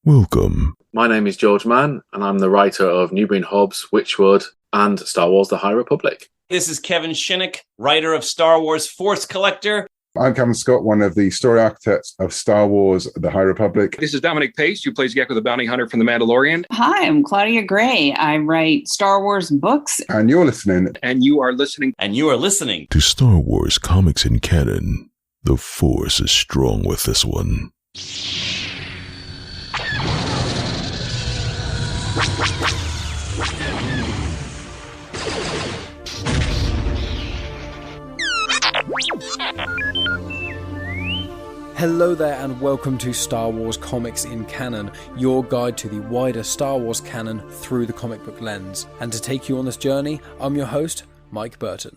Welcome. My name is George Mann, and I'm the writer of Newbury and Hobbs, Witchwood, and Star Wars The High Republic. This is Kevin Shinnick, writer of Star Wars Force Collector. I'm Kevin Scott, one of the story architects of Star Wars The High Republic. This is Dominic Pace, who plays Gekko the Bounty Hunter from The Mandalorian. Hi, I'm Claudia Gray. I write Star Wars books. And you're listening. And you are listening. And you are listening to Star Wars Comics in Canon. The Force is strong with this one. Hello there and welcome to Star Wars Comics in Canon, your guide to the wider Star Wars canon through the comic book lens. And to take you on this journey, I'm your host, Mike Burton.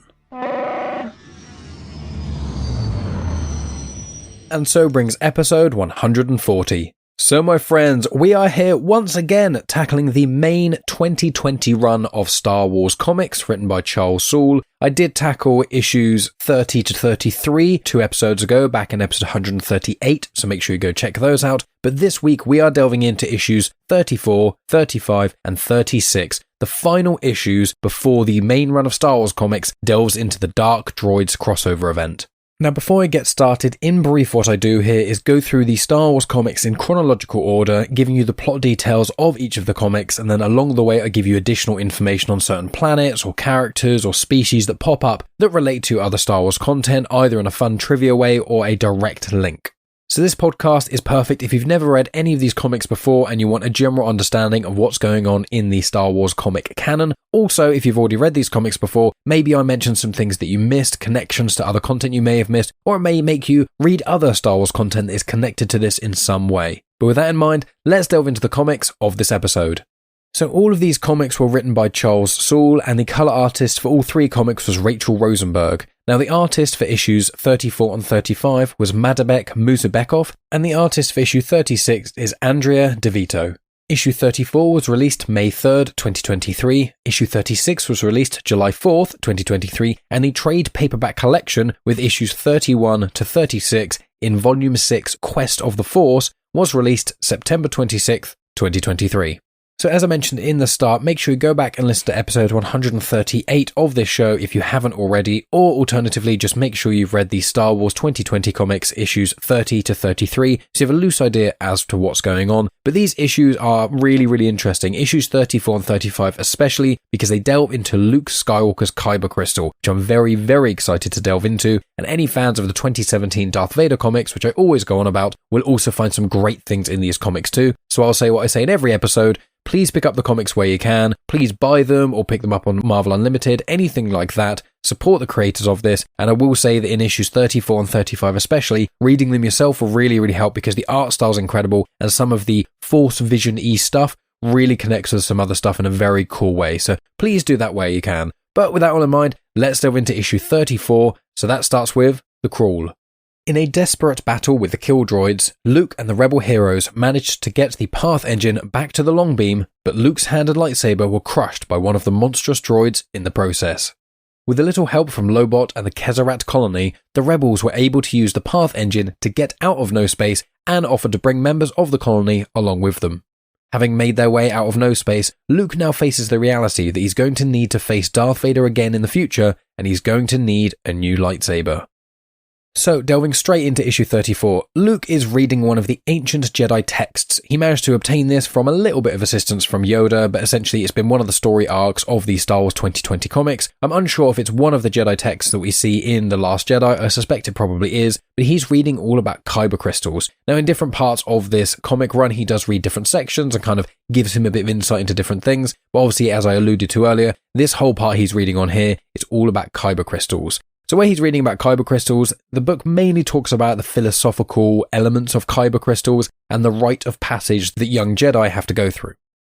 And so brings episode 140. So my friends, we are here once again tackling the main 2020 run of Star Wars comics written by Charles Soule. I did tackle issues 30 to 33 2 episodes ago, back in episode 138, so make sure you go check those out. But this week we are delving into issues 34, 35 and 36, the final issues before the main run of Star Wars comics delves into the Dark Droids crossover event. Now before I get started, in brief what I do here is go through the Star Wars comics in chronological order, giving you the plot details of each of the comics, and then along the way I give you additional information on certain planets or characters or species that pop up that relate to other Star Wars content, either in a fun trivia way or a direct link. So this podcast is perfect if you've never read any of these comics before and you want a general understanding of what's going on in the Star Wars comic canon. Also, if you've already read these comics before, maybe I mentioned some things that you missed, connections to other content you may have missed, or it may make you read other Star Wars content that is connected to this in some way. But with that in mind, let's delve into the comics of this episode. So all of these comics were written by Charles Soule, and the colour artist for all three comics was Rachelle Rosenberg. Now the artist for issues 34 and 35 was Madibek Musabekov, and the artist for issue 36 is Andrea Di Vito. Issue 34 was released May 3rd, 2023, issue 36 was released July 4th, 2023, and the trade paperback collection with issues 31 to 36 in Volume 6 Quest of the Force was released September 26th, 2023. So as I mentioned in the start, make sure you go back and listen to episode 138 of this show if you haven't already, or alternatively just make sure you've read the Star Wars 2020 comics issues 30 to 33 so you have a loose idea as to what's going on. But these issues are really interesting, issues 34 and 35 especially, because they delve into Luke Skywalker's Kyber crystal, which I'm very excited to delve into, and any fans of the 2017 Darth Vader comics, which I always go on about, will also find some great things in these comics too. So I'll say what I say in every episode: please pick up the comics where you can, please buy them or pick them up on Marvel Unlimited, anything like that. Support the creators of this, and I will say that in issues 34 and 35 especially, reading them yourself will really help because the art style is incredible and some of the Force Vision-y stuff really connects with some other stuff in a very cool way, so please do that where you can. But with that all in mind, let's delve into issue 34, so that starts with The Crawl. In a desperate battle with the kill droids, Luke and the rebel heroes managed to get the path engine back to the long beam, but Luke's hand and lightsaber were crushed by one of the monstrous droids in the process. With a little help from Lobot and the Kezerat colony, the rebels were able to use the path engine to get out of no space and offered to bring members of the colony along with them. Having made their way out of no space, Luke now faces the reality that he's going to need to face Darth Vader again in the future, and he's going to need a new lightsaber. So, delving straight into issue 34, Luke is reading one of the ancient Jedi texts. He managed to obtain this from a little bit of assistance from Yoda, but essentially it's been one of the story arcs of the Star Wars 2020 comics. I'm unsure if it's one of the Jedi texts that we see in The Last Jedi. I suspect it probably is, but he's reading all about Kyber crystals. Now, in different parts of this comic run, he does read different sections and kind of gives him a bit of insight into different things. But obviously, as I alluded to earlier, this whole part he's reading on here, it's all about Kyber crystals. So where he's reading about Kyber crystals, the book mainly talks about the philosophical elements of Kyber crystals and the rite of passage that young Jedi have to go through.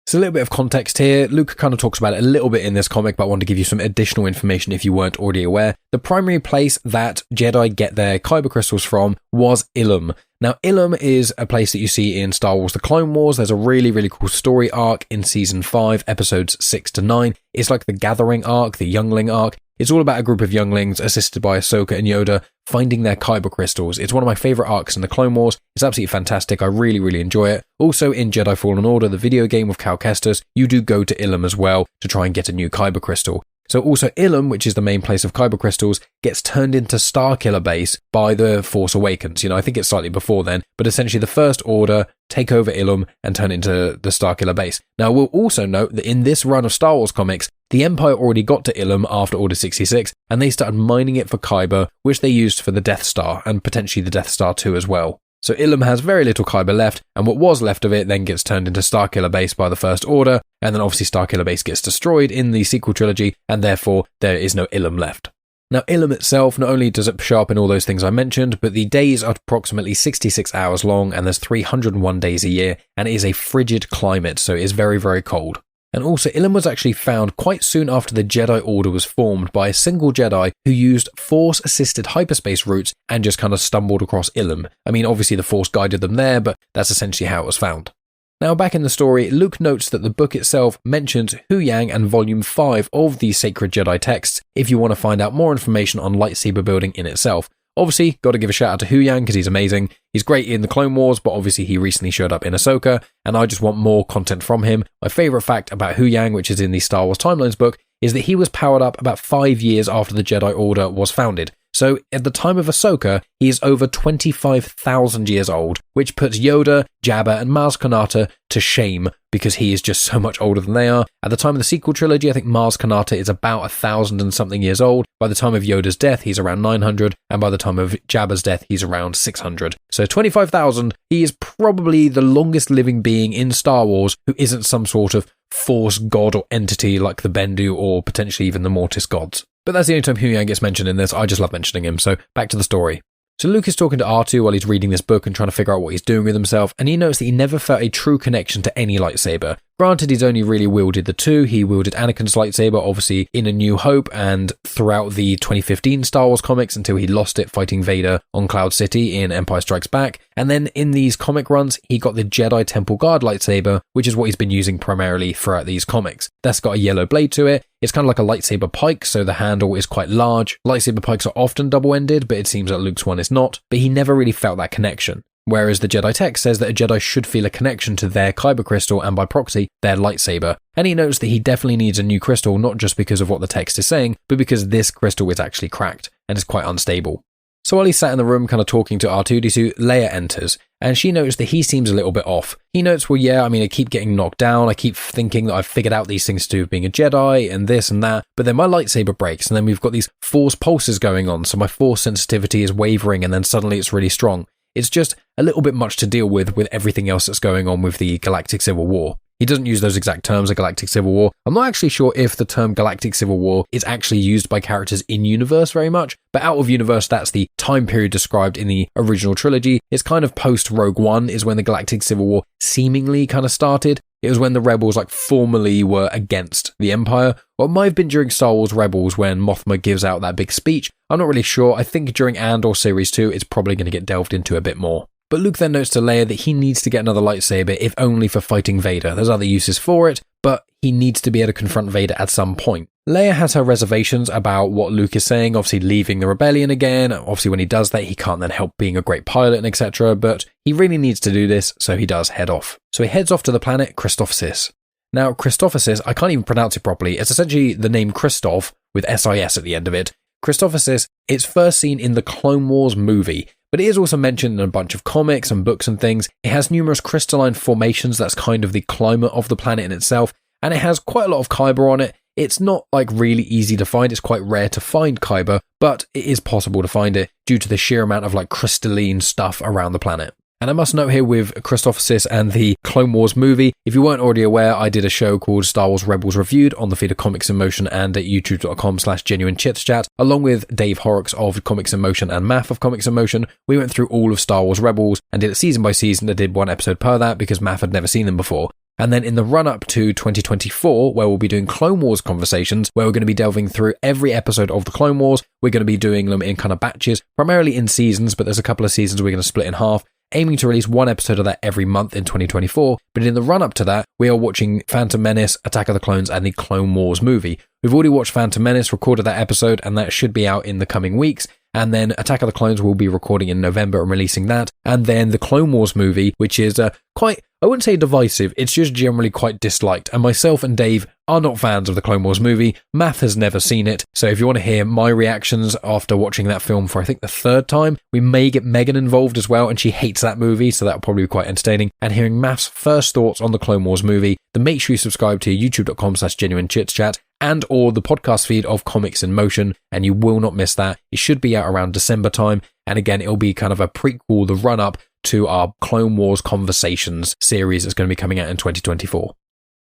So a little bit of context here. Luke kind of talks about it a little bit in this comic, but I want to give you some additional information if you weren't already aware. The primary place that Jedi get their Kyber crystals from was Ilum. Now, Ilum is a place that you see in Star Wars The Clone Wars. There's a really cool story arc in Season 5, Episodes 6 to 9. It's like the Gathering arc, the Youngling arc. It's all about a group of younglings, assisted by Ahsoka and Yoda, finding their Kyber crystals. It's one of my favourite arcs in the Clone Wars. It's absolutely fantastic. I really, really enjoy it. Also, in Jedi Fallen Order, the video game with Cal Kestis, you do go to Ilum as well to try and get a new Kyber crystal. So also Ilum, which is the main place of Kyber crystals, gets turned into Starkiller Base by the Force Awakens. I think it's slightly before then, but essentially the First Order take over Ilum and turn it into the Starkiller Base. Now, we'll also note that in this run of Star Wars comics, the Empire already got to Ilum after Order 66, and they started mining it for Kyber, which they used for the Death Star, and potentially the Death Star 2 as well. So Ilum has very little Kyber left, and what was left of it then gets turned into Starkiller Base by the First Order, and then obviously Starkiller Base gets destroyed in the sequel trilogy, and therefore there is no Ilum left. Now, Ilum itself, not only does it show up in all those things I mentioned, but the days are approximately 66 hours long, and there's 301 days a year, and it is a frigid climate, so it is very, very cold. And also, Ilum was actually found quite soon after the Jedi Order was formed by a single Jedi who used Force-assisted hyperspace routes and just kind of stumbled across Ilum. I mean, obviously the Force guided them there, but that's essentially how it was found. Now, back in the story, Luke notes that the book itself mentions Huyang and Volume 5 of the Sacred Jedi texts if you want to find out more information on lightsaber building in itself. Obviously, got to give a shout out to Huyang because he's amazing. He's great in the Clone Wars, but obviously he recently showed up in Ahsoka, and I just want more content from him. My favourite fact about Huyang, which is in the Star Wars Timelines book, is that he was powered up about 5 years after the Jedi Order was founded. So at the time of Ahsoka, he is over 25,000 years old, which puts Yoda, Jabba, and Maz Kanata to shame because he is just so much older than they are. At the time of the sequel trilogy, I think Maz Kanata is about 1,000 and something years old. By the time of Yoda's death, he's around 900, and by the time of Jabba's death, he's around 600. So 25,000, he is probably the longest living being in Star Wars who isn't some sort of Force god or entity like the Bendu or potentially even the Mortis gods. But that's the only time Huyang gets mentioned in this. I just love mentioning him. So back to the story. So Luke is talking to R2 while he's reading this book and trying to figure out what he's doing with himself, and he notes that he never felt a true connection to any lightsaber. Granted, he's only really wielded the two. He wielded Anakin's lightsaber, obviously, in A New Hope and throughout the 2015 Star Wars comics until he lost it fighting Vader on Cloud City in Empire Strikes Back. And then in these comic runs, he got the Jedi Temple Guard lightsaber, which is what he's been using primarily throughout these comics. That's got a yellow blade to it. It's kind of like a lightsaber pike, so the handle is quite large. Lightsaber pikes are often double-ended, but it seems that Luke's one is not. But he never really felt that connection. Whereas the Jedi text says that a Jedi should feel a connection to their Kyber crystal and by proxy, their lightsaber. And he notes that he definitely needs a new crystal, not just because of what the text is saying, but because this crystal is actually cracked and is quite unstable. So while he's sat in the room kind of talking to R2-D2, Leia enters, and she notes that he seems a little bit off. He notes, well, yeah, I keep getting knocked down, I keep thinking that I've figured out these things to do with being a Jedi, and this and that, but then my lightsaber breaks, and then we've got these Force pulses going on, so my Force sensitivity is wavering, and then suddenly it's really strong. It's just a little bit much to deal with everything else that's going on with the Galactic Civil War. He doesn't use those exact terms, a Galactic Civil War. I'm not actually sure if the term Galactic Civil War is actually used by characters in universe very much, but out of universe, that's the time period described in the original trilogy. It's kind of post Rogue One is when the Galactic Civil War seemingly kind of started. It was when the Rebels formally were against the Empire. Or it might have been during Star Wars Rebels when Mothma gives out that big speech. I'm not really sure. I think during Andor Series 2, it's probably going to get delved into a bit more. But Luke then notes to Leia that he needs to get another lightsaber, if only for fighting Vader. There's other uses for it, but he needs to be able to confront Vader at some point. Leia has her reservations about what Luke is saying, obviously leaving the rebellion again. Obviously when he does that, he can't then help being a great pilot and etc. But he really needs to do this, so he does head off. So he heads off to the planet Christophsis. Now, Christophsis, I can't even pronounce it properly. It's essentially the name Christoph with SIS at the end of it. Christophsis, it's first seen in the Clone Wars movie, but it is also mentioned in a bunch of comics and books and things. It has numerous crystalline formations, that's kind of the climate of the planet in itself, and it has quite a lot of Kyber on it. It's not really easy to find, it's quite rare to find Kyber, but it is possible to find it due to the sheer amount of crystalline stuff around the planet. And I must note here with Christophsis and the Clone Wars movie, if you weren't already aware, I did a show called Star Wars Rebels Reviewed on the feed of Comics in Motion and at youtube.com/genuine Chit-Chat, along with Dave Horrocks of Comics in Motion and Math of Comics in Motion. We went through all of Star Wars Rebels and did it season by season. I did one episode per that because Math had never seen them before. And then in the run-up to 2024, where we'll be doing Clone Wars conversations, where we're going to be delving through every episode of the Clone Wars, we're going to be doing them in kind of batches, primarily in seasons, but there's a couple of seasons we're going to split in half. aiming to release one episode of that every month in 2024, but in the run-up to that, we are watching Phantom Menace, Attack of the Clones, and the Clone Wars movie. We've already watched Phantom Menace, recorded that episode, and that should be out in the coming weeks. And then Attack of the Clones will be recording in November and releasing that. And then the Clone Wars movie, which is quite, I wouldn't say divisive, it's just generally quite disliked. And myself and Dave are not fans of the Clone Wars movie. Math has never seen it. So if you want to hear my reactions after watching that film for I think the third time, we may get Megan involved as well, and she hates that movie, so that'll probably be quite entertaining. And hearing Math's first thoughts on the Clone Wars movie, then make sure you subscribe to youtube.com/genuine Chit-Chat and or the podcast feed of Comics in Motion, and you will not miss that. It should be out around December time, and again, it'll be kind of a prequel, the run-up to our Clone Wars Conversations series that's going to be coming out in 2024.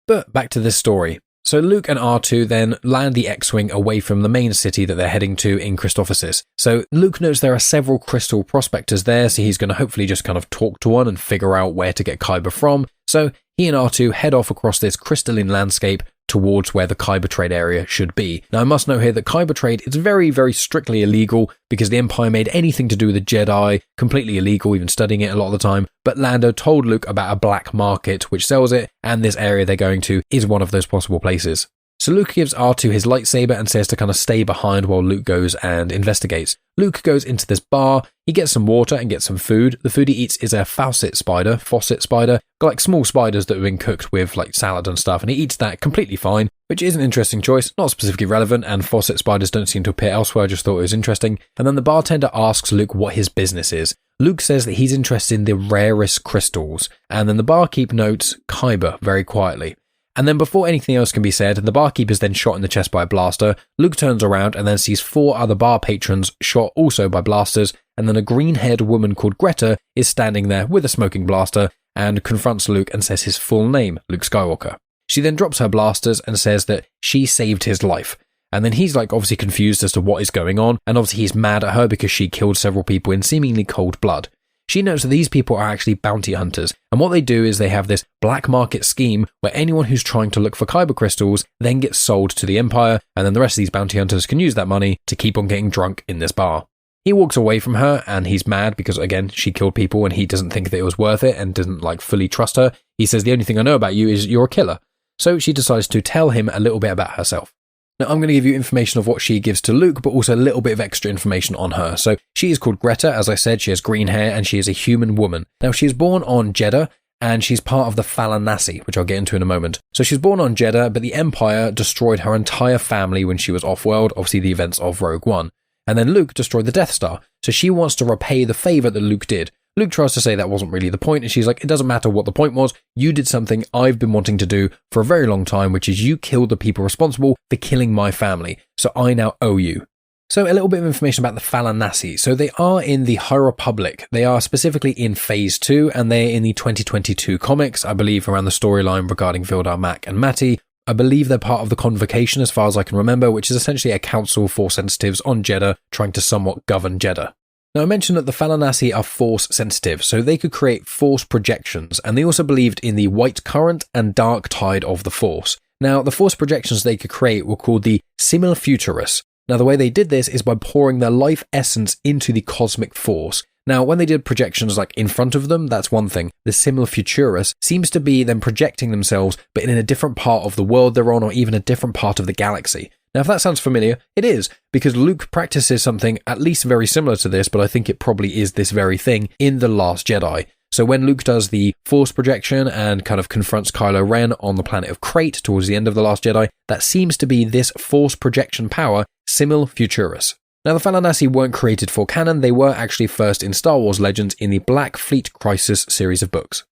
But back to this story. So Luke and R2 then land the X-Wing away from the main city that they're heading to in Christophsis. So Luke knows there are several crystal prospectors there, so he's going to hopefully just kind of talk to one and figure out where to get Kyber from. So he and R2 head off across this crystalline landscape towards where the Kyber trade area should be. Now I must note here that Kyber trade is very, very strictly illegal because the Empire made anything to do with the Jedi completely illegal, even studying it a lot of the time. But Lando told Luke about a black market which sells it, and this area they're going to is one of those possible places. So Luke gives R2 his lightsaber and says to kind of stay behind while Luke goes and investigates. Luke goes into this bar, he gets some water and gets some food. The food he eats is a faucet spider, like small spiders that have been cooked with like salad and stuff, and he eats that completely fine, which is an interesting choice, not specifically relevant, and faucet spiders don't seem to appear elsewhere, I just thought it was interesting. And then the bartender asks Luke what his business is. Luke says that he's interested in the rarest crystals, and then the barkeep notes Kyber very quietly. And then before anything else can be said, the barkeep is then shot in the chest by a blaster. Luke turns around and then sees 4 other bar patrons shot also by blasters, and then a green-haired woman called Greta is standing there with a smoking blaster and confronts Luke and says his full name, Luke Skywalker. She then drops her blasters and says that she saved his life. And then he's like obviously confused as to what is going on, and obviously he's mad at her because she killed several people in seemingly cold blood. She notes that these people are actually bounty hunters, and what they do is they have this black market scheme where anyone who's trying to look for Kyber crystals then gets sold to the Empire, and then the rest of these bounty hunters can use that money to keep on getting drunk in this bar. He walks away from her, and he's mad because, again, she killed people and he doesn't think that it was worth it and doesn't like fully trust her. He says, the only thing I know about you is you're a killer. So she decides to tell him a little bit about herself. Now, I'm going to give you information of what she gives to Luke, but also a little bit of extra information on her. So she is called Greta, as I said, she has green hair, and she is a human woman. Now, she is born on Jeddah, and she's part of the Fallanassi, which I'll get into in a moment. So she's born on Jeddah, but the Empire destroyed her entire family when she was off-world, obviously the events of Rogue One. And then Luke destroyed the Death Star, so she wants to repay the favour that Luke did. Luke tries to say that wasn't really the point, and she's like, it doesn't matter what the point was, you did something I've been wanting to do for a very long time, which is you killed the people responsible for killing my family, so I now owe you. So a little bit of information about the Fallanassi. So they are in the High Republic. They are specifically in Phase 2, and they're in the 2022 comics, I believe around the storyline regarding Vildar Mac and Mati. I believe they're part of the Convocation as far as I can remember, which is essentially a council for sensitives on Jeddah trying to somewhat govern Jeddah. Now, I mentioned that the Fallanassi are force sensitive, so they could create force projections, and they also believed in the white current and dark tide of the force. Now, the force projections they could create were called the simulfuturus. Now, the way they did this is by pouring their life essence into the cosmic force. Now, when they did projections like in front of them, that's one thing. The simulfuturus seems to be them projecting themselves, but in a different part of the world they're on, or even a different part of the galaxy. Now, if that sounds familiar, it is, because Luke practices something at least very similar to this, but I think it probably is this very thing in The Last Jedi. So when Luke does the Force projection and kind of confronts Kylo Ren on the planet of Crate towards the end of The Last Jedi, that seems to be this Force projection power, simulfuturus. Now, the Fallanassi weren't created for canon, they were actually first in Star Wars Legends in the Black Fleet Crisis series of books.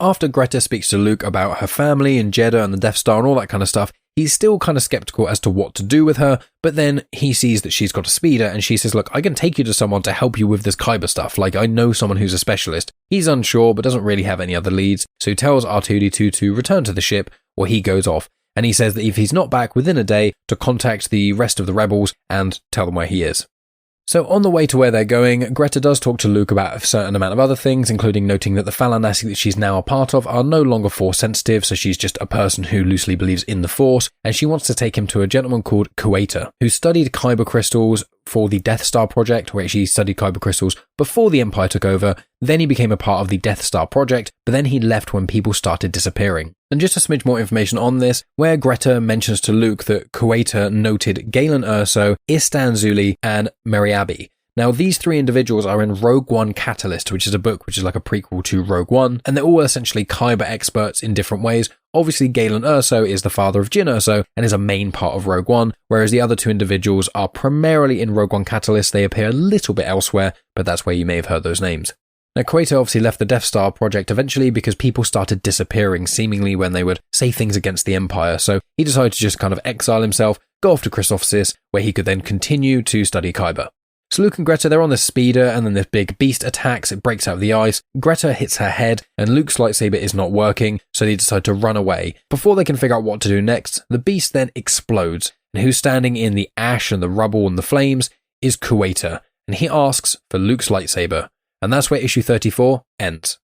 After Greta speaks to Luke about her family and Jeddah and the Death Star and all that kind of stuff, he's still kind of skeptical as to what to do with her, but then he sees that she's got a speeder and she says, look, I can take you to someone to help you with this Kyber stuff, like I know someone who's a specialist. He's unsure but doesn't really have any other leads, so he tells R2-D2 to return to the ship, or he goes off, and he says that if he's not back within a day, to contact the rest of the rebels and tell them where he is. So on the way to where they're going, Greta does talk to Luke about a certain amount of other things, including noting that the Fallanassi that she's now a part of are no longer Force sensitive, so she's just a person who loosely believes in the Force, and she wants to take him to a gentleman called Kuwaita, who studied Kyber crystals for the Death Star project, where he studied Kyber crystals before the Empire took over. Then he became a part of the Death Star project, but then he left when people started disappearing. And just a smidge more information on this, where Greta mentions to Luke that Kuwaita noted Galen Erso, Istan Zuli, and Meriabi. Now, these three individuals are in Rogue One Catalyst, which is a book which is like a prequel to Rogue One, and they're all essentially Kyber experts in different ways. Obviously, Galen Erso is the father of Jyn Erso and is a main part of Rogue One, whereas the other two individuals are primarily in Rogue One Catalyst. They appear a little bit elsewhere, but that's where you may have heard those names. Now, Kuwaita obviously left the Death Star project eventually because people started disappearing seemingly when they would say things against the Empire, so he decided to just kind of exile himself, go off to Christophsis, where he could then continue to study Kyber. So Luke and Greta, they're on this speeder, and then this big beast attacks, it breaks out of the ice, Greta hits her head, and Luke's lightsaber is not working, so they decide to run away. Before they can figure out what to do next, the beast then explodes, and who's standing in the ash and the rubble and the flames is Kuwaita, and he asks for Luke's lightsaber. And that's where issue 34 ends.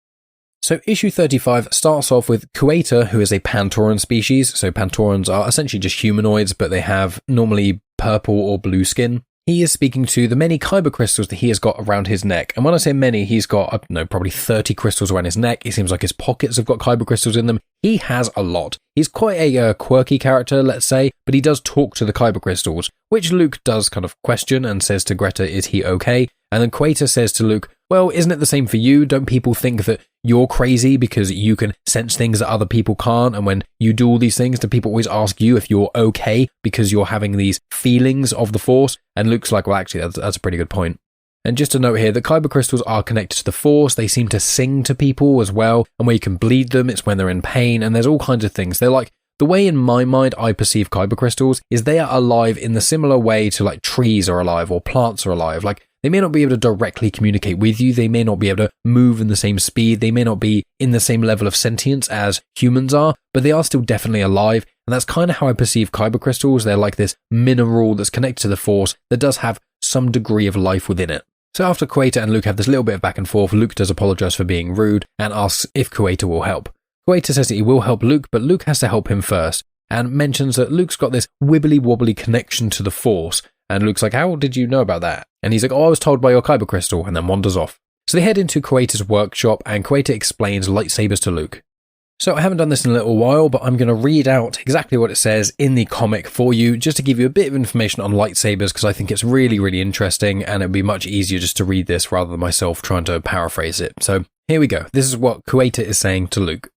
So issue 35 starts off with Kuwaita, who is a Pantoran species, so Pantorans are essentially just humanoids, but they have normally purple or blue skin. He is speaking to the many Kyber crystals that he has got around his neck. And when I say many, he's got, I don't know, probably 30 crystals around his neck. It seems like his pockets have got Kyber crystals in them. He has a lot. He's quite a quirky character, let's say, but he does talk to the Kyber crystals, which Luke does kind of question and says to Greta, is he okay? And then Kuwaita says to Luke, well, isn't it the same for you? Don't people think that you're crazy because you can sense things that other people can't? And when you do all these things, do people always ask you if you're okay because you're having these feelings of the Force? And Luke's like, well, actually, that's a pretty good point. And just to note here, the Kyber crystals are connected to the Force. They seem to sing to people as well. And where you can bleed them, it's when they're in pain. And there's all kinds of things. They're like, the way in my mind I perceive Kyber crystals is they are alive in the similar way to like trees are alive or plants are alive. Like, they may not be able to directly communicate with you. They may not be able to move in the same speed. They may not be in the same level of sentience as humans are, but they are still definitely alive. And that's kind of how I perceive Kyber crystals. They're like this mineral that's connected to the Force that does have some degree of life within it. So after Kuwaita and Luke have this little bit of back and forth, Luke does apologize for being rude and asks if Kuwaita will help. Kuwaita says that he will help Luke, but Luke has to help him first, and mentions that Luke's got this wibbly-wobbly connection to the Force. And Luke's like, how did you know about that? And he's like, oh, I was told by your Kyber crystal, and then wanders off. So they head into Kuwaita's workshop, and Kuwaita explains lightsabers to Luke. So I haven't done this in a little while, but I'm going to read out exactly what it says in the comic for you, just to give you a bit of information on lightsabers, because I think it's really, really interesting, and it'd be much easier just to read this rather than myself trying to paraphrase it. So here we go. This is what Kuwaita is saying to Luke.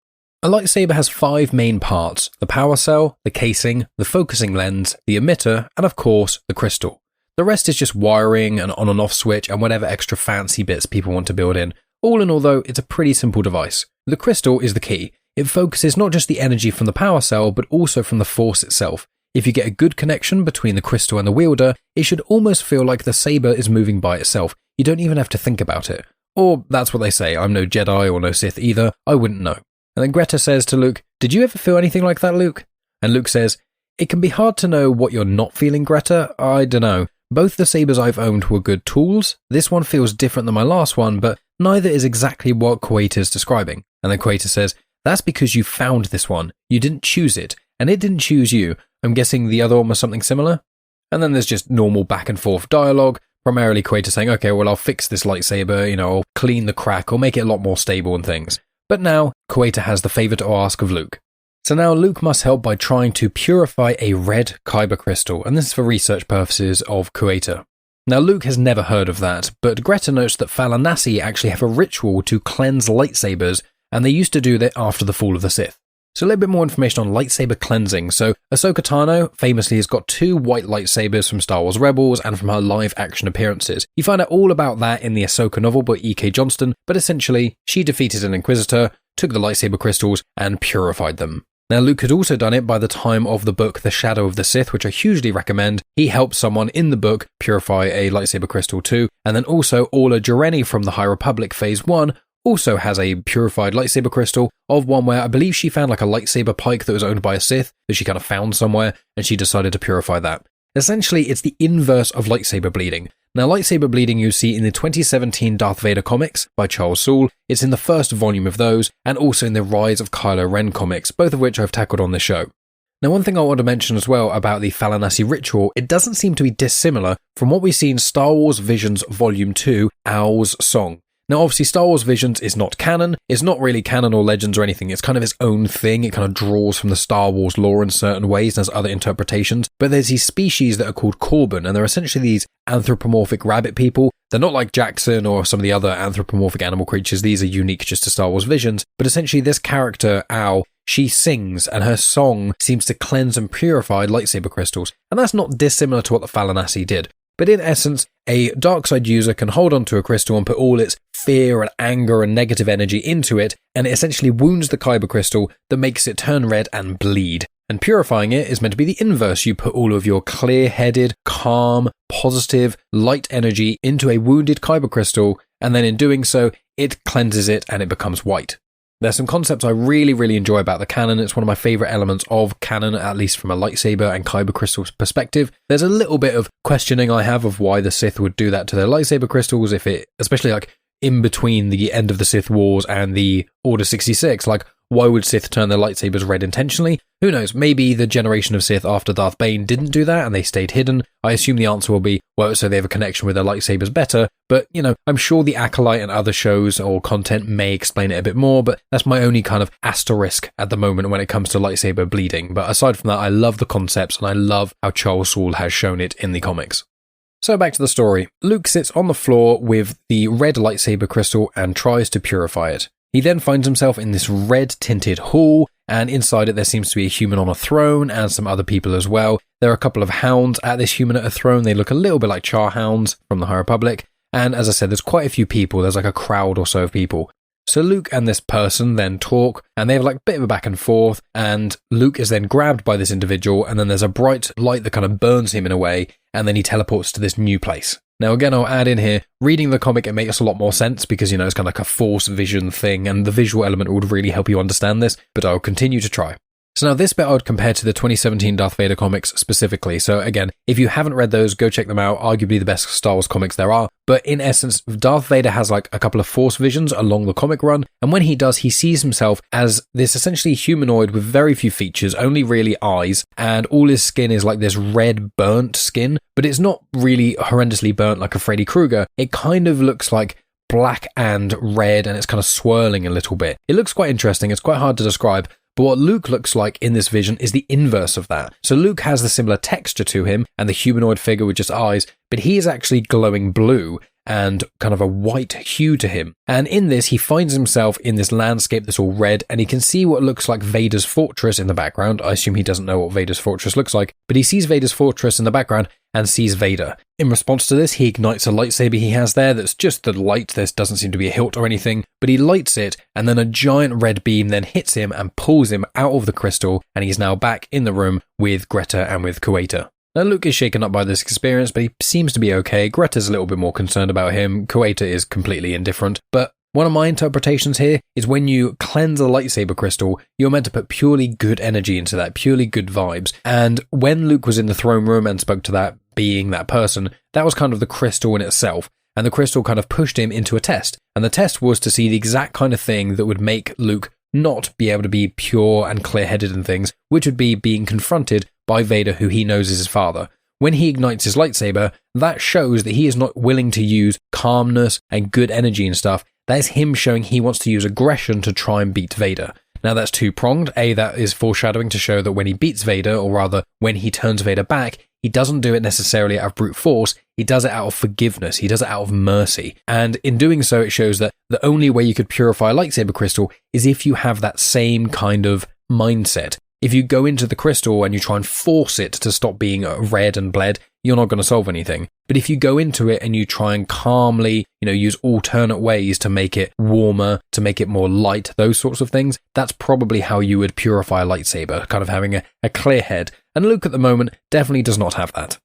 A lightsaber has 5 main parts: the power cell, the casing, the focusing lens, the emitter, and of course, the crystal. The rest is just wiring, an on and off switch, and whatever extra fancy bits people want to build in. All in all though, it's a pretty simple device. The crystal is the key. It focuses not just the energy from the power cell, but also from the Force itself. If you get a good connection between the crystal and the wielder, it should almost feel like the saber is moving by itself. You don't even have to think about it. Or that's what they say. I'm no Jedi or no Sith either. I wouldn't know. And then Greta says to Luke, did you ever feel anything like that, Luke? And Luke says, it can be hard to know what you're not feeling, Greta. I don't know. Both the sabers I've owned were good tools. This one feels different than my last one, but neither is exactly what Kuwaita is describing. And then Kuwaita says, that's because you found this one. You didn't choose it, and it didn't choose you. I'm guessing the other one was something similar? And then there's just normal back and forth dialogue, primarily Kuwaita saying, okay, well, I'll fix this lightsaber, I'll clean the crack, or make it a lot more stable and things. But now, Kuwaita has the favour to ask of Luke. So now Luke must help by trying to purify a red Kyber crystal, and this is for research purposes of Kuwaita. Now Luke has never heard of that, but Greta notes that Fallanassi actually have a ritual to cleanse lightsabers, and they used to do that after the fall of the Sith. So a little bit more information on lightsaber cleansing. So Ahsoka Tano famously has got 2 white lightsabers from Star Wars Rebels and from her live action appearances. You find out all about that in the Ahsoka novel by E.K. Johnston, but essentially she defeated an Inquisitor, took the lightsaber crystals and purified them. Now Luke had also done it by the time of the book The Shadow of the Sith, which I hugely recommend. He helped someone in the book purify a lightsaber crystal too, and then also Orla Jareni from the High Republic Phase 1 also has a purified lightsaber crystal of one where I believe she found like a lightsaber pike that was owned by a Sith that she kind of found somewhere, and she decided to purify that. Essentially, it's the inverse of lightsaber bleeding. Now, lightsaber bleeding you see in the 2017 Darth Vader comics by Charles Soule. It's in the first volume of those, and also in the Rise of Kylo Ren comics, both of which I've tackled on this show. Now, one thing I want to mention as well about the Fallanassi ritual, it doesn't seem to be dissimilar from what we see in Star Wars Visions Volume 2, Owl's Song. Now, obviously, Star Wars Visions is not canon. It's not really canon or legends or anything. It's kind of its own thing. It kind of draws from the Star Wars lore in certain ways and has other interpretations. But there's these species that are called Corbin, and they're essentially these anthropomorphic rabbit people. They're not like Jackson or some of the other anthropomorphic animal creatures. These are unique just to Star Wars Visions. But essentially, this character, Owl, she sings, and her song seems to cleanse and purify lightsaber crystals. And that's not dissimilar to what the Fallanassi did. But in essence, a dark side user can hold onto a crystal and put all its fear and anger and negative energy into it, and it essentially wounds the Kyber crystal that makes it turn red and bleed. And purifying it is meant to be the inverse. You put all of your clear-headed, calm, positive, light energy into a wounded Kyber crystal, and then in doing so, it cleanses it and it becomes white. There's some concepts I really, really enjoy about the canon. It's one of my favourite elements of canon, at least from a lightsaber and Kyber crystals perspective. There's a little bit of questioning I have of why the Sith would do that to their lightsaber crystals, if it, especially like in between the end of the Sith Wars and the Order 66, like why would Sith turn their lightsabers red intentionally? Who knows, maybe the generation of Sith after Darth Bane didn't do that and they stayed hidden. I assume the answer will be, well, so they have a connection with their lightsabers better, but, you know, I'm sure the Acolyte and other shows or content may explain it a bit more, but that's my only kind of asterisk at the moment when it comes to lightsaber bleeding. But aside from that, I love the concepts and I love how Charles Soule has shown it in the comics. So back to the story. Luke sits on the floor with the red lightsaber crystal and tries to purify it. He then finds himself in this red-tinted hall, and inside it there seems to be a human on a throne and some other people as well. There are a couple of hounds at this human at a throne. They look a little bit like Char hounds from the High Republic. And as I said, there's quite a few people. There's like a crowd or so of people. So Luke and this person then talk, and they have like a bit of a back and forth, and Luke is then grabbed by this individual, and then there's a bright light that kind of burns him in a way, and then he teleports to this new place. Now again, I'll add in here, reading the comic, it makes a lot more sense because, you know, it's kind of like a force vision thing, and the visual element would really help you understand this, but I'll continue to try. So now this bit I would compare to the 2017 Darth Vader comics specifically. So again, if you haven't read those, go check them out. Arguably the best Star Wars comics there are. But in essence, Darth Vader has like a couple of force visions along the comic run. And when he does, he sees himself as this essentially humanoid with very few features, only really eyes. And all his skin is like this red burnt skin. But it's not really horrendously burnt like a Freddy Krueger. It kind of looks like black and red, and it's kind of swirling a little bit. It looks quite interesting. It's quite hard to describe. But what Luke looks like in this vision is the inverse of that. So Luke has the similar texture to him and the humanoid figure with just eyes, but he is actually glowing blue and kind of a white hue to him. And in this, he finds himself in this landscape that's all red, and he can see what looks like Vader's fortress in the background. I assume he doesn't know what Vader's fortress looks like, but he sees Vader's fortress in the background and sees Vader. In response to this, he ignites a lightsaber he has there that's just the light. There doesn't seem to be a hilt or anything, but he lights it, and then a giant red beam then hits him and pulls him out of the crystal, and he's now back in the room with Greta and with Kuwaita. Now Luke is shaken up by this experience, but he seems to be okay. Greta's a little bit more concerned about him. Kuwaita is completely indifferent. But one of my interpretations here is when you cleanse a lightsaber crystal, you're meant to put purely good energy into that, purely good vibes. And when Luke was in the throne room and spoke to that being, that person, that was kind of the crystal in itself. And the crystal kind of pushed him into a test. And the test was to see the exact kind of thing that would make Luke not be able to be pure and clear-headed and things, which would be being confronted by Vader, who he knows is his father. When he ignites his lightsaber, that shows that he is not willing to use calmness and good energy and stuff. That is him showing he wants to use aggression to try and beat Vader. Now that's two-pronged. A, that is foreshadowing to show that when he beats Vader, or rather when he turns Vader back, he doesn't do it necessarily out of brute force, he does it out of forgiveness, he does it out of mercy. And in doing so, it shows that the only way you could purify a lightsaber crystal is if you have that same kind of mindset. If you go into the crystal and you try and force it to stop being red and bled, you're not going to solve anything. But if you go into it and you try and calmly, use alternate ways to make it warmer, to make it more light, those sorts of things, that's probably how you would purify a lightsaber, kind of having a clear head. And Luke at the moment definitely does not have that.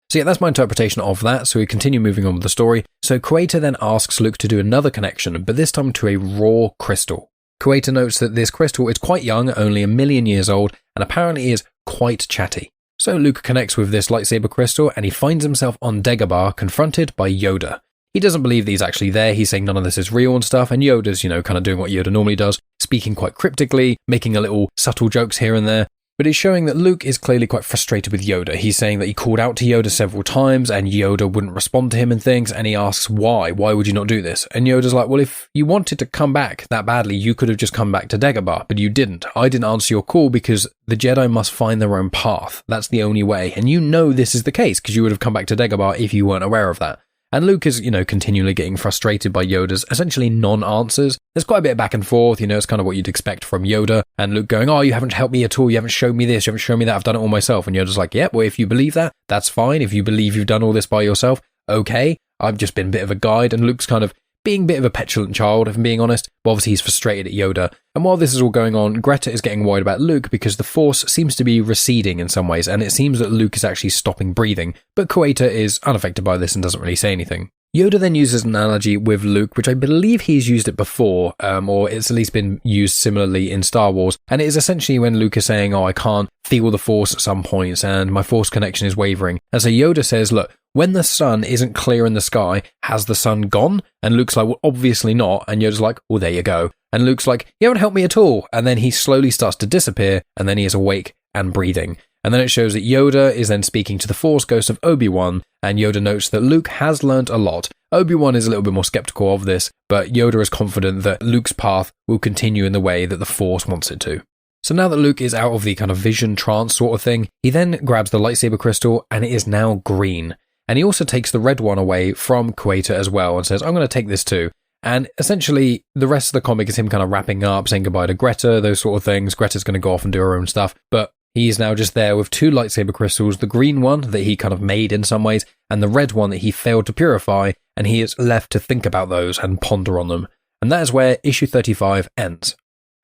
So yeah, that's my interpretation of that. So we continue moving on with the story. So Kuwaita then asks Luke to do another connection, but this time to a raw crystal. Kuwaita notes that this crystal is quite young, only 1 million years old, and apparently is quite chatty. So Luke connects with this lightsaber crystal, and he finds himself on Dagobah, confronted by Yoda. He doesn't believe that he's actually there, he's saying none of this is real and stuff, and Yoda's, kind of doing what Yoda normally does, speaking quite cryptically, making a little subtle jokes here and there. But it's showing that Luke is clearly quite frustrated with Yoda. He's saying that he called out to Yoda several times and Yoda wouldn't respond to him and things, and he asks why? Why would you not do this? And Yoda's like, well, if you wanted to come back that badly, you could have just come back to Dagobah, but you didn't. I didn't answer your call because the Jedi must find their own path. That's the only way. And you know this is the case because you would have come back to Dagobah if you weren't aware of that. And Luke is, continually getting frustrated by Yoda's essentially non-answers. There's quite a bit of back and forth, it's kind of what you'd expect from Yoda. And Luke going, oh, you haven't helped me at all, you haven't shown me this, you haven't shown me that, I've done it all myself. And Yoda's like, yeah, well, if you believe that, that's fine. If you believe you've done all this by yourself, okay. I've just been a bit of a guide. And Luke's kind of being a bit of a petulant child, if I'm being honest. But obviously he's frustrated at Yoda. And while this is all going on, Greta is getting worried about Luke because the Force seems to be receding in some ways, and it seems that Luke is actually stopping breathing. But Kueta is unaffected by this and doesn't really say anything. Yoda then uses an analogy with Luke, which I believe he's used it before, or it's at least been used similarly in Star Wars, and it is essentially when Luke is saying, oh, I can't feel the Force at some points, and my Force connection is wavering. And so Yoda says, look, when the sun isn't clear in the sky, has the sun gone? And Luke's like, well, obviously not. And Yoda's like, well, there you go. And Luke's like, you haven't helped me at all. And then he slowly starts to disappear, and then he is awake and breathing. And then it shows that Yoda is then speaking to the Force ghost of Obi-Wan, and Yoda notes that Luke has learnt a lot. Obi-Wan is a little bit more skeptical of this, but Yoda is confident that Luke's path will continue in the way that the Force wants it to. So now that Luke is out of the kind of vision trance sort of thing, he then grabs the lightsaber crystal, and it is now green. And he also takes the red one away from Kueta as well and says, I'm going to take this too. And essentially, the rest of the comic is him kind of wrapping up, saying goodbye to Greta, those sort of things. Greta's going to go off and do her own stuff, but he is now just there with two lightsaber crystals, the green one that he kind of made in some ways, and the red one that he failed to purify, and he is left to think about those and ponder on them. And that is where issue 35 ends.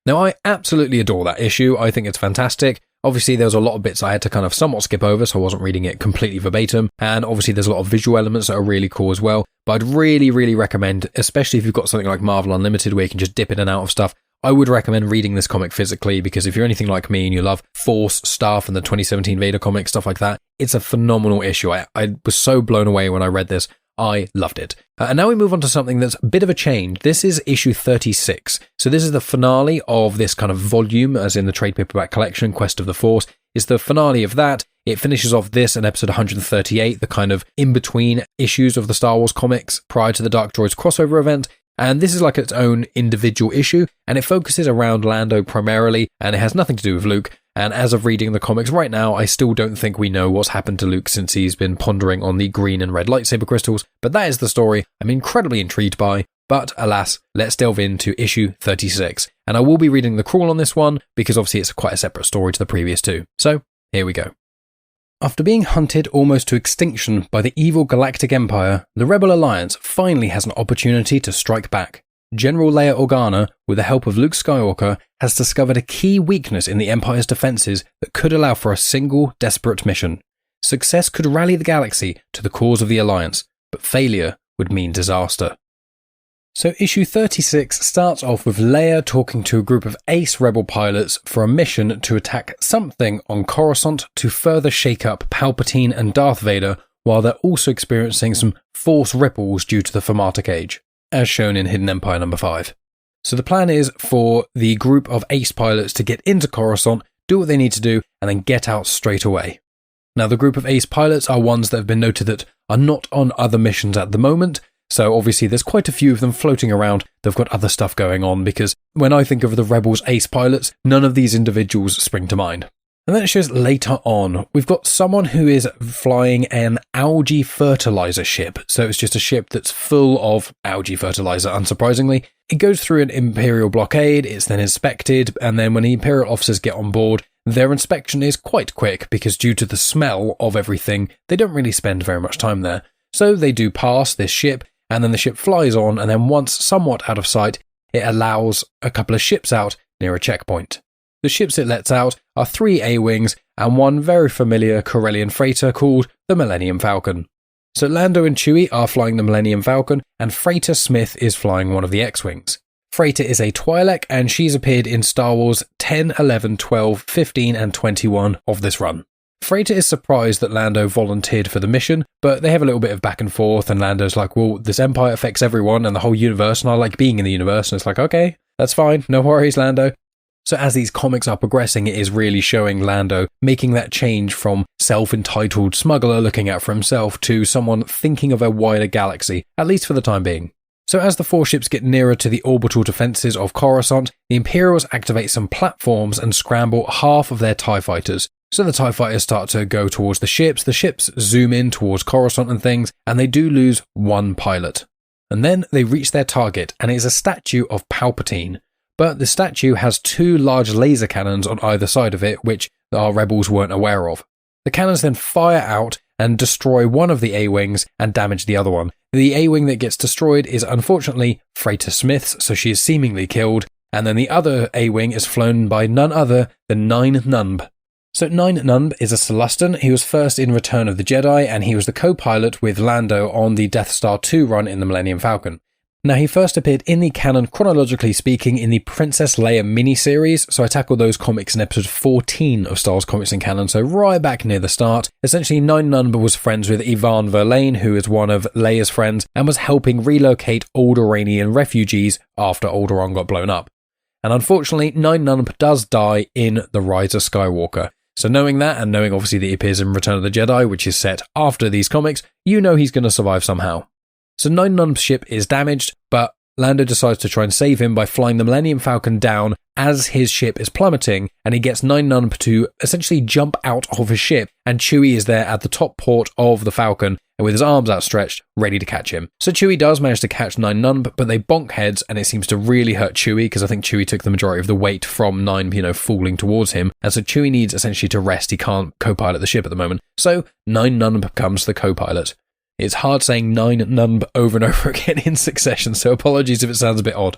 Now, I absolutely adore that issue. I think it's fantastic. Obviously, there's a lot of bits I had to kind of somewhat skip over, so I wasn't reading it completely verbatim. And obviously, there's a lot of visual elements that are really cool as well. But I'd really, really recommend, especially if you've got something like Marvel Unlimited where you can just dip in and out of stuff, I would recommend reading this comic physically, because if you're anything like me and you love Force stuff and the 2017 Vader comic, stuff like that, it's a phenomenal issue. I was so blown away when I read this. I loved it. And now we move on to something that's a bit of a change. This is issue 36. So this is the finale of this kind of volume, as in the trade paperback collection, Quest of the Force. It's the finale of that. It finishes off this and episode 138, the kind of in-between issues of the Star Wars comics prior to the Dark Droids crossover event. And this is like its own individual issue, and it focuses around Lando primarily, and it has nothing to do with Luke. And as of reading the comics right now, I still don't think we know what's happened to Luke since he's been pondering on the green and red lightsaber crystals, but that is the story I'm incredibly intrigued by. But alas, let's delve into issue 36. And I will be reading the crawl on this one, because obviously it's quite a separate story to the previous two. So, here we go. After being hunted almost to extinction by the evil Galactic Empire, the Rebel Alliance finally has an opportunity to strike back. General Leia Organa, with the help of Luke Skywalker, has discovered a key weakness in the Empire's defenses that could allow for a single, desperate mission. Success could rally the galaxy to the cause of the Alliance, but failure would mean disaster. So issue 36 starts off with Leia talking to a group of ace rebel pilots for a mission to attack something on Coruscant to further shake up Palpatine and Darth Vader, while they're also experiencing some Force ripples due to the Pharmatic Age, as shown in Hidden Empire number 5. So the plan is for the group of ace pilots to get into Coruscant, do what they need to do, and then get out straight away. Now the group of ace pilots are ones that have been noted that are not on other missions at the moment, so obviously there's quite a few of them floating around. They've got other stuff going on, because when I think of the Rebels ace pilots, none of these individuals spring to mind. And then it shows later on, we've got someone who is flying an algae fertilizer ship. So it's just a ship that's full of algae fertilizer, unsurprisingly. It goes through an Imperial blockade, it's then inspected, and then when the Imperial officers get on board, their inspection is quite quick, because due to the smell of everything, they don't really spend very much time there. So they do pass this ship, and then the ship flies on, and then once somewhat out of sight, it allows a couple of ships out near a checkpoint. The ships it lets out are 3 A-Wings and one very familiar Corellian freighter called the Millennium Falcon. So Lando and Chewie are flying the Millennium Falcon, and Freighter Smith is flying one of the X-Wings. Freighter is a Twi'lek, and she's appeared in Star Wars 10, 11, 12, 15 and 21 of this run. Freighter is surprised that Lando volunteered for the mission, but they have a little bit of back and forth, and Lando's like, well, this Empire affects everyone and the whole universe, and I like being in the universe, and it's like, okay, that's fine, no worries, Lando. So as these comics are progressing, it is really showing Lando making that change from self-entitled smuggler looking out for himself to someone thinking of a wider galaxy, at least for the time being. So as the 4 ships get nearer to the orbital defences of Coruscant, the Imperials activate some platforms and scramble half of their TIE fighters. So the TIE fighters start to go towards the ships zoom in towards Coruscant and things, and they do lose 1 pilot. And then they reach their target, and it is a statue of Palpatine. But the statue has 2 large laser cannons on either side of it, which our rebels weren't aware of. The cannons then fire out and destroy one of the A-Wings and damage the other one. The A-Wing that gets destroyed is unfortunately Freighter Smith's, so she is seemingly killed, and then the other A-Wing is flown by none other than 9 Numb. So 9 Numb is a Celestin. He was first in Return of the Jedi, and he was the co-pilot with Lando on the Death Star 2 run in the Millennium Falcon. Now, he first appeared in the canon, chronologically speaking, in the Princess Leia miniseries, so I tackled those comics in episode 14 of Star Wars Comics in Canon, so right back near the start. Essentially, 9 Numb was friends with Yvonne Verlaine, who is one of Leia's friends, and was helping relocate Alderaanian refugees after Alderaan got blown up. And unfortunately, 9 Numb does die in The Rise of Skywalker. So knowing that, and knowing obviously that he appears in Return of the Jedi, which is set after these comics, you know he's going to survive somehow. So 9 Numb's ship is damaged, but Lando decides to try and save him by flying the Millennium Falcon down as his ship is plummeting, and he gets 9 Numb to essentially jump out of his ship, and Chewie is there at the top port of the Falcon, and with his arms outstretched, ready to catch him. So Chewie does manage to catch 9 Numb, but they bonk heads, and it seems to really hurt Chewie, because I think Chewie took the majority of the weight from 9, falling towards him, and so Chewie needs essentially to rest. He can't co-pilot the ship at the moment. So 9 Numb becomes the co-pilot. It's hard saying 9 Numb over and over again in succession, so apologies if it sounds a bit odd.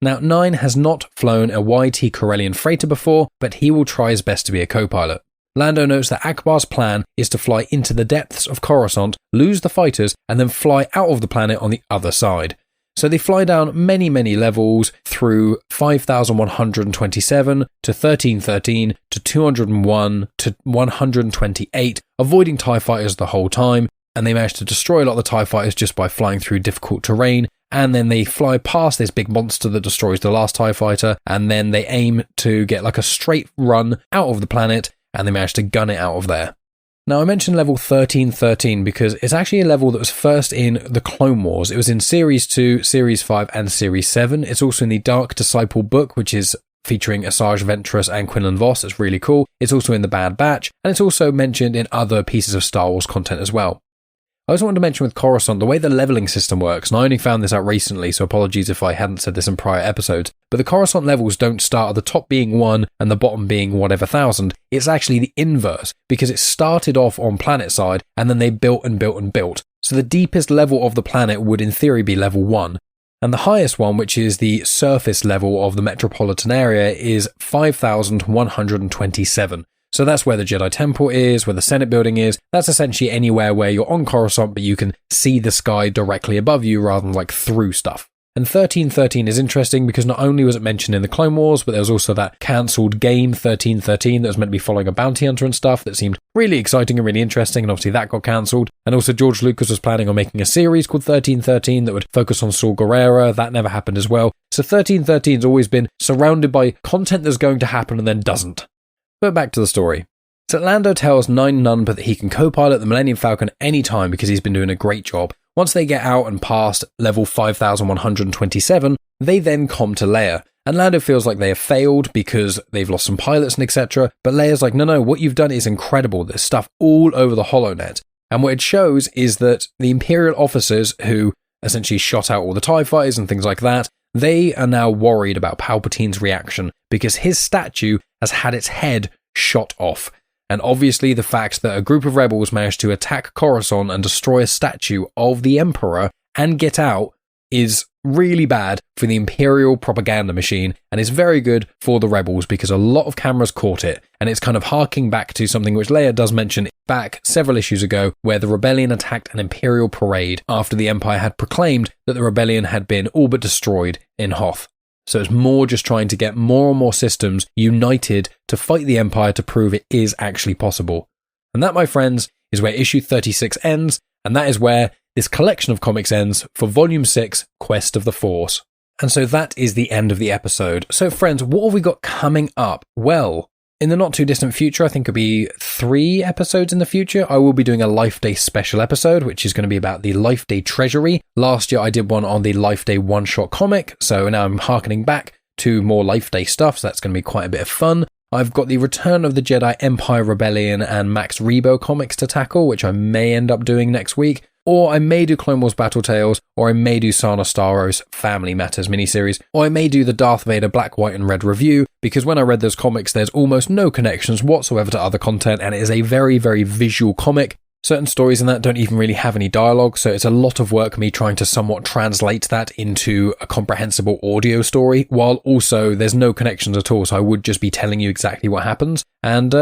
Now, 9 has not flown a YT Corellian freighter before, but he will try his best to be a co-pilot. Lando notes that Akbar's plan is to fly into the depths of Coruscant, lose the fighters, and then fly out of the planet on the other side. So they fly down many, many levels through 5,127 to 1313 to 201 to 128, avoiding TIE fighters the whole time, and they manage to destroy a lot of the TIE fighters just by flying through difficult terrain, and then they fly past this big monster that destroys the last TIE fighter, and then they aim to get like a straight run out of the planet, and they manage to gun it out of there. Now, I mentioned level 1313 because it's actually a level that was first in the Clone Wars. It was in Series 2, Series 5, and Series 7. It's also in the Dark Disciple book, which is featuring Asajj Ventress and Quinlan Vos. It's really cool. It's also in the Bad Batch, and it's also mentioned in other pieces of Star Wars content as well. I also wanted to mention with Coruscant, the way the leveling system works, and I only found this out recently, so apologies if I hadn't said this in prior episodes, but the Coruscant levels don't start at the top being 1 and the bottom being whatever thousand. It's actually the inverse, because it started off on planet side, and then they built and built and built. So the deepest level of the planet would in theory be level 1. And the highest one, which is the surface level of the metropolitan area, is 5,127. So that's where the Jedi Temple is, where the Senate building is. That's essentially anywhere where you're on Coruscant, but you can see the sky directly above you rather than like through stuff. And 1313 is interesting because not only was it mentioned in the Clone Wars, but there was also that cancelled game 1313 that was meant to be following a bounty hunter and stuff that seemed really exciting and really interesting, and obviously that got cancelled. And also George Lucas was planning on making a series called 1313 that would focus on Saul Guerrero. That never happened as well. So 1313 has always been surrounded by content that's going to happen and then doesn't. But back to the story. So Lando tells 9 Numb that he can co-pilot the Millennium Falcon anytime because he's been doing a great job. Once they get out and past level 5,127, they then come to Leia. And Lando feels like they have failed because they've lost some pilots and etc. But Leia's like, no, what you've done is incredible. There's stuff all over the HoloNet. And what it shows is that the Imperial officers who essentially shot out all the TIE fighters and things like that, they are now worried about Palpatine's reaction because his statue has had its head shot off. And obviously the fact that a group of rebels managed to attack Coruscant and destroy a statue of the Emperor and get out is really bad for the Imperial propaganda machine, and is very good for the rebels because a lot of cameras caught it, and it's kind of harking back to something which Leia does mention back several issues ago, where the rebellion attacked an Imperial parade after the Empire had proclaimed that the rebellion had been all but destroyed in Hoth. So it's more just trying to get more and more systems united to fight the Empire to prove it is actually possible. And that, my friends, is where issue 36 ends, and that is where this collection of comics ends for Volume 6, Quest of the Force. And so that is the end of the episode. So friends, what have we got coming up? Well, in the not too distant future, I think it'll be 3 episodes in the future, I will be doing a Life Day special episode, which is going to be about the Life Day Treasury. Last year I did one on the Life Day one-shot comic, so now I'm harkening back to more Life Day stuff, so that's going to be quite a bit of fun. I've got the Return of the Jedi Empire Rebellion and Max Rebo comics to tackle, which I may end up doing next week. Or I may do Clone Wars Battle Tales, or I may do Sana Starros Family Matters miniseries, or I may do the Darth Vader Black, White and Red review, because when I read those comics, there's almost no connections whatsoever to other content, and it is a very, very visual comic. Certain stories in that don't even really have any dialogue, so it's a lot of work me trying to somewhat translate that into a comprehensible audio story, while also there's no connections at all, so I would just be telling you exactly what happens. And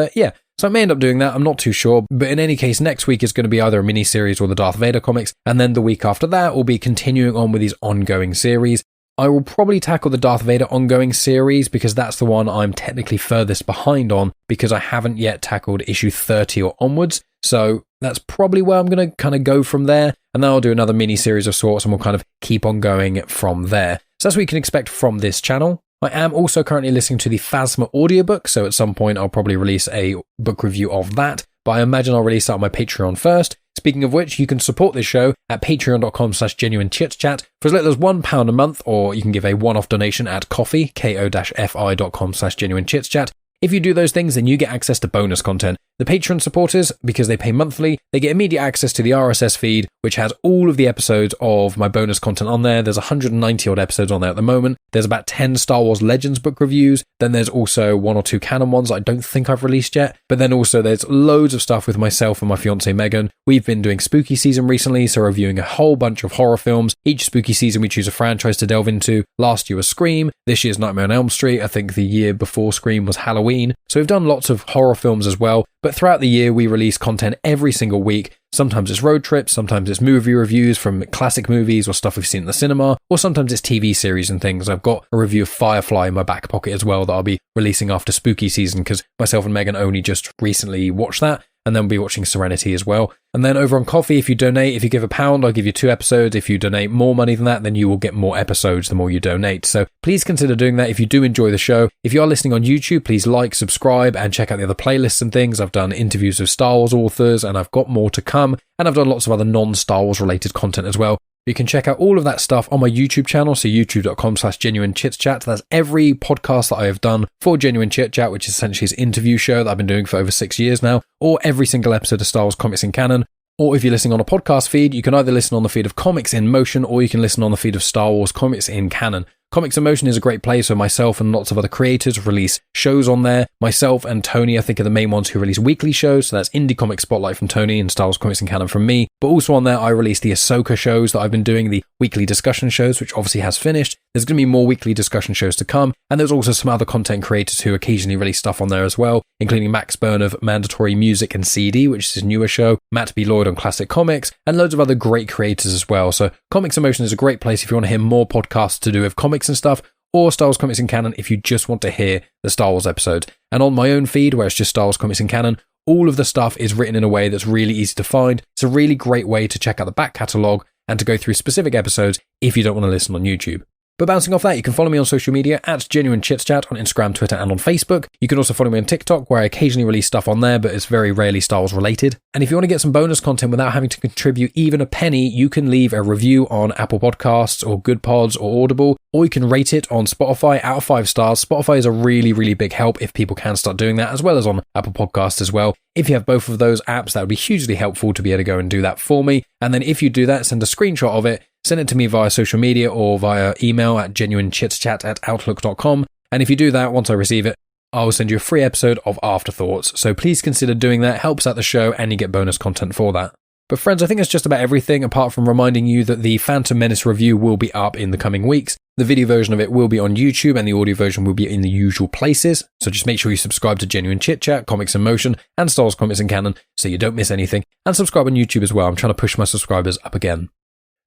so I may end up doing that, I'm not too sure, but in any case, next week is going to be either a mini-series or the Darth Vader comics, and then the week after that will be continuing on with these ongoing series. I will probably tackle the Darth Vader ongoing series because that's the one I'm technically furthest behind on because I haven't yet tackled issue 30 or onwards, so that's probably where I'm going to kind of go from there, and then I'll do another mini-series of sorts and we'll kind of keep on going from there. So that's what you can expect from this channel. I am also currently listening to the Phasma audiobook, so at some point I'll probably release a book review of that, but I imagine I'll release that on my Patreon first. Speaking of which, you can support this show at patreon.com/genuine chit-chat for as little as £1 a month, or you can give a one-off donation at coffee, ko-fi.com/genuine chit-chat. If you do those things, then you get access to bonus content. The Patreon supporters, because they pay monthly, they get immediate access to the RSS feed, which has all of the episodes of my bonus content on there. There's 190 odd episodes on there at the moment. There's about 10 Star Wars Legends book reviews. Then there's also 1 or 2 canon ones I don't think I've released yet. But then also there's loads of stuff with myself and my fiancée Megan. We've been doing spooky season recently, so reviewing a whole bunch of horror films. Each spooky season we choose a franchise to delve into. Last year was Scream. This year's Nightmare on Elm Street. I think the year before Scream was Halloween. So we've done lots of horror films as well. But throughout the year, we release content every single week. Sometimes it's road trips, sometimes it's movie reviews from classic movies or stuff we've seen in the cinema, or sometimes it's TV series and things. I've got a review of Firefly in my back pocket as well that I'll be releasing after spooky season because myself and Megan only just recently watched that. And then we'll be watching Serenity as well. And then over on Coffee, if you donate, if you give £1, I'll give you 2 episodes. If you donate more money than that, then you will get more episodes the more you donate. So please consider doing that if you do enjoy the show. If you are listening on YouTube, please like, subscribe, and check out the other playlists and things. I've done interviews with Star Wars authors, and I've got more to come. And I've done lots of other non-Star Wars related content as well. You can check out all of that stuff on my YouTube channel, so youtube.com/genuine chit-chat. That's every podcast that I have done for Genuine Chit-Chat, which is essentially his interview show that I've been doing for over 6 years now, or every single episode of Star Wars Comics in Canon. Or if you're listening on a podcast feed, you can either listen on the feed of Comics in Motion, or you can listen on the feed of Star Wars Comics in Canon. Comics in Motion is a great place where myself and lots of other creators release shows on there. Myself and Tony, I think, are the main ones who release weekly shows. So that's Indie Comic Spotlight from Tony and Star Wars Comics in Canon from me. But also on there, I release the Ahsoka shows that I've been doing, the weekly discussion shows, which obviously has finished. There's going to be more weekly discussion shows to come. And there's also some other content creators who occasionally release stuff on there as well, including Max Byrne of Mandatory Music and CD, which is his newer show, Matt B. Lloyd on Classic Comics, and loads of other great creators as well. So Comics in Motion is a great place if you want to hear more podcasts to do with comics and stuff, or Star Wars Comics in Canon if you just want to hear the Star Wars episodes. And on my own feed, where it's just Star Wars Comics in Canon, all of the stuff is written in a way that's really easy to find. It's a really great way to check out the back catalogue and to go through specific episodes if you don't want to listen on YouTube. But bouncing off that, you can follow me on social media at Genuine Chit-Chat on Instagram, Twitter, and on Facebook. You can also follow me on TikTok, where I occasionally release stuff on there, but it's very rarely Star Wars related. And if you want to get some bonus content without having to contribute even a penny, you can leave a review on Apple Podcasts or Good Pods or Audible, or you can rate it on Spotify out of 5 stars. Spotify is a really, really big help if people can start doing that, as well as on Apple Podcasts as well. If you have both of those apps, that would be hugely helpful to be able to go and do that for me. And then if you do that, send a screenshot of it, send it to me via social media or via email at genuinechitchat@outlook.com. And if you do that, once I receive it, I will send you a free episode of Afterthoughts. So please consider doing that. It helps out the show and you get bonus content for that. But friends, I think that's just about everything, apart from reminding you that the Phantom Menace review will be up in the coming weeks. The video version of it will be on YouTube and the audio version will be in the usual places. So just make sure you subscribe to Genuine Chit-Chat, Comics in Motion, and Star Wars Comics in Canon so you don't miss anything. And subscribe on YouTube as well. I'm trying to push my subscribers up again.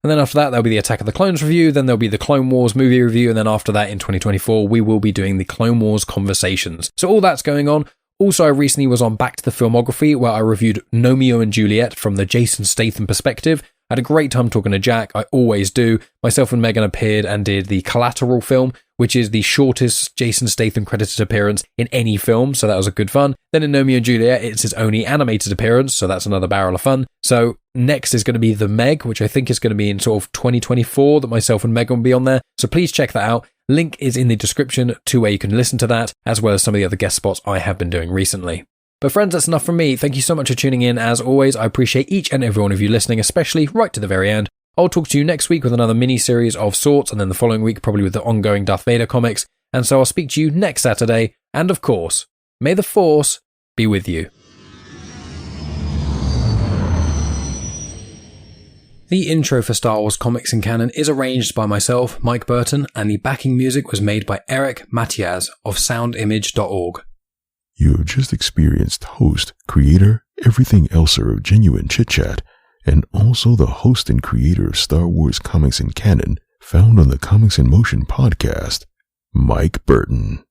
And then after that, there'll be the Attack of the Clones review, then there'll be the Clone Wars movie review, and then after that in 2024, we will be doing the Clone Wars Conversations. So all that's going on. Also, I recently was on Back to the Filmography, where I reviewed Romeo and Juliet from the Jason Statham perspective. I had a great time talking to Jack. I always do. Myself and Megan appeared and did the Collateral film, which is the shortest Jason Statham credited appearance in any film, so that was a good fun. Then in Romeo and Juliet, it's his only animated appearance, so that's another barrel of fun. So next is going to be The Meg, which I think is going to be in sort of 2024 that myself and Megan will be on there. So please check that out. Link is in the description to where you can listen to that, as well as some of the other guest spots I have been doing recently. But friends, that's enough from me. Thank you so much for tuning in. As always, I appreciate each and every one of you listening, especially right to the very end. I'll talk to you next week with another mini-series of sorts, and then the following week probably with the ongoing Darth Vader comics. And so I'll speak to you next Saturday. And of course, may the Force be with you. The intro for Star Wars Comics and Canon is arranged by myself, Mike Burton, and the backing music was made by Eric Matias of soundimage.org. You have just experienced host, creator, everything elser of Genuine Chit-Chat, and also the host and creator of Star Wars Comics and Canon, found on the Comics in Motion podcast, Mike Burton.